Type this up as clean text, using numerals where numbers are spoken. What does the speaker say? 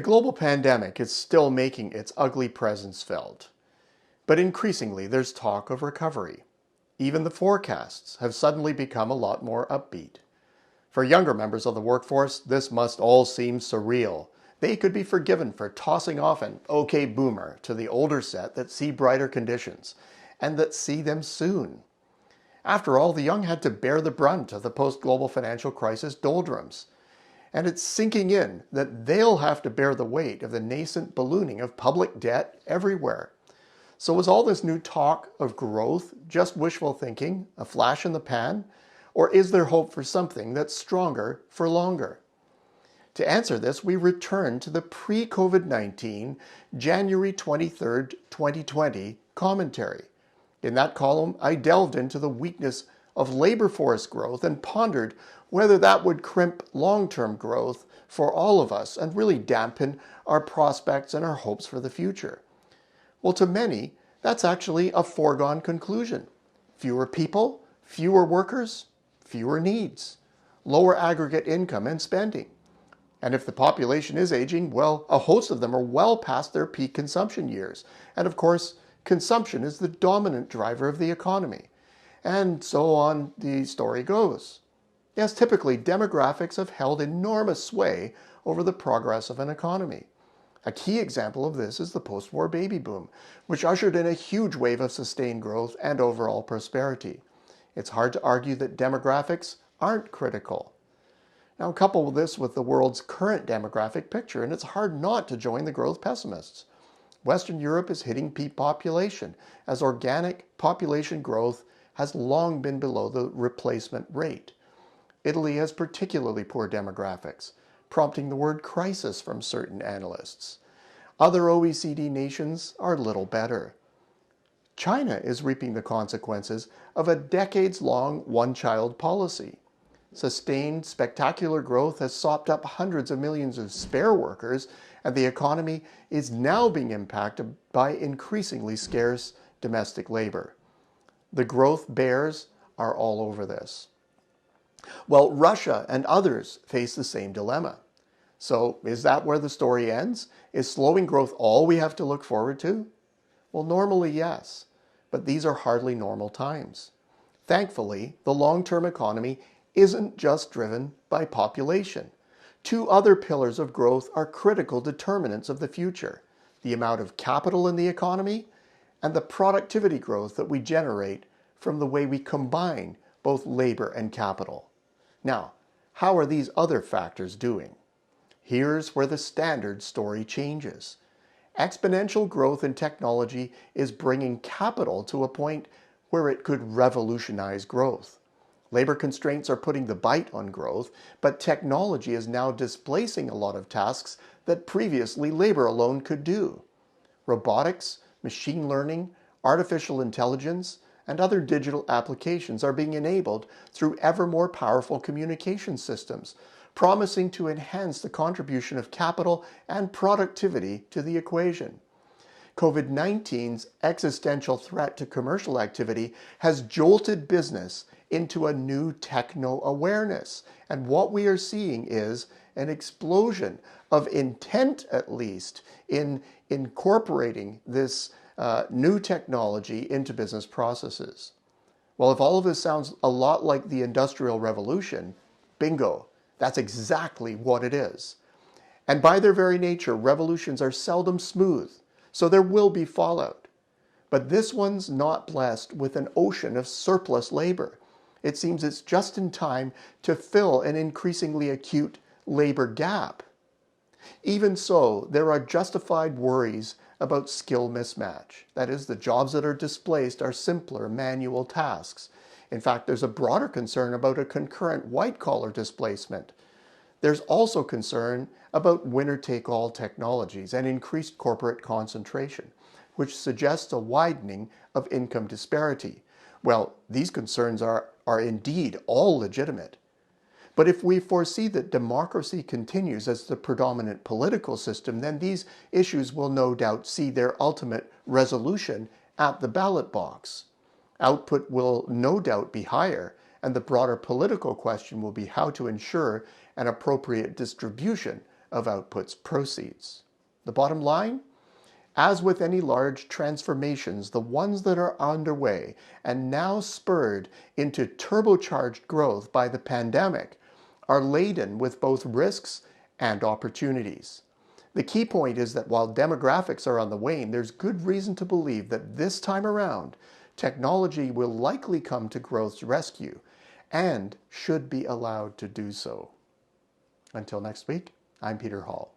The global pandemic is still making its ugly presence felt, but increasingly there's talk of recovery. Even the forecasts have suddenly become a lot more upbeat. For younger members of the workforce, this must all seem surreal. They could be forgiven for tossing off an "okay boomer" to the older set that see brighter conditions, and that see them soon. After all, the young had to bear the brunt of the post-global financial crisis doldrums. And it's sinking in that they'll have to bear the weight of the nascent ballooning of public debt everywhere. So is all this new talk of growth just wishful thinking, a flash in the pan? Or is there hope for something that's stronger for longer? To answer this, we return to the pre-COVID-19 January 23rd, 2020 commentary. In that column, I delved into the weakness of labor force growth and pondered whether that would crimp long-term growth for all of us and really dampen our prospects and our hopes for the future. Well, to many, that's actually a foregone conclusion. Fewer people, fewer workers, fewer needs, lower aggregate income and spending. And if the population is aging, well, a host of them are well past their peak consumption years. And of course, consumption is the dominant driver of the economy. And so on the story goes. Yes, typically demographics have held enormous sway over the progress of an economy. A key example of this is the post-war baby boom, which ushered in a huge wave of sustained growth and overall prosperity. It's hard to argue that demographics aren't critical. Now couple this with the world's current demographic picture, and it's hard not to join the growth pessimists. Western Europe is hitting peak population, as organic population growth has long been below the replacement rate. Italy has particularly poor demographics, prompting the word crisis from certain analysts. Other OECD nations are little better. China is reaping the consequences of a decades-long one-child policy. Sustained, spectacular growth has sopped up hundreds of millions of spare workers, and the economy is now being impacted by increasingly scarce domestic labor. The growth bears are all over this. Well, Russia and others face the same dilemma. So is that where the story ends? Is slowing growth all we have to look forward to? Well, normally yes, but these are hardly normal times. Thankfully, the long-term economy isn't just driven by population. Two other pillars of growth are critical determinants of the future: the amount of capital in the economy and the productivity growth that we generate from the way we combine both labor and capital. Now, how are these other factors doing? Here's where the standard story changes. Exponential growth in technology is bringing capital to a point where it could revolutionize growth. Labor constraints are putting the bite on growth, but technology is now displacing a lot of tasks that previously labor alone could do. Robotics, machine learning, artificial intelligence, and other digital applications are being enabled through ever more powerful communication systems, promising to enhance the contribution of capital and productivity to the equation. COVID-19's existential threat to commercial activity has jolted business into a new techno-awareness. And what we are seeing is an explosion of intent, at least, in incorporating this new technology into business processes. Well, if all of this sounds a lot like the Industrial Revolution, bingo, that's exactly what it is. And by their very nature, revolutions are seldom smooth, so there will be fallout. But this one's not blessed with an ocean of surplus labor. It seems it's just in time to fill an increasingly acute labor gap. Even so, there are justified worries about skill mismatch. That is, the jobs that are displaced are simpler manual tasks. In fact, there's a broader concern about a concurrent white-collar displacement. There's also concern about winner-take-all technologies and increased corporate concentration, which suggests a widening of income disparity. Well, these concerns are indeed all legitimate. But if we foresee that democracy continues as the predominant political system, then these issues will no doubt see their ultimate resolution at the ballot box. Output will no doubt be higher, and the broader political question will be how to ensure an appropriate distribution of output's proceeds. The bottom line? As with any large transformations, the ones that are underway and now spurred into turbocharged growth by the pandemic are laden with both risks and opportunities. The key point is that while demographics are on the wane, there's good reason to believe that this time around, technology will likely come to growth's rescue and should be allowed to do so. Until next week, I'm Peter Hall.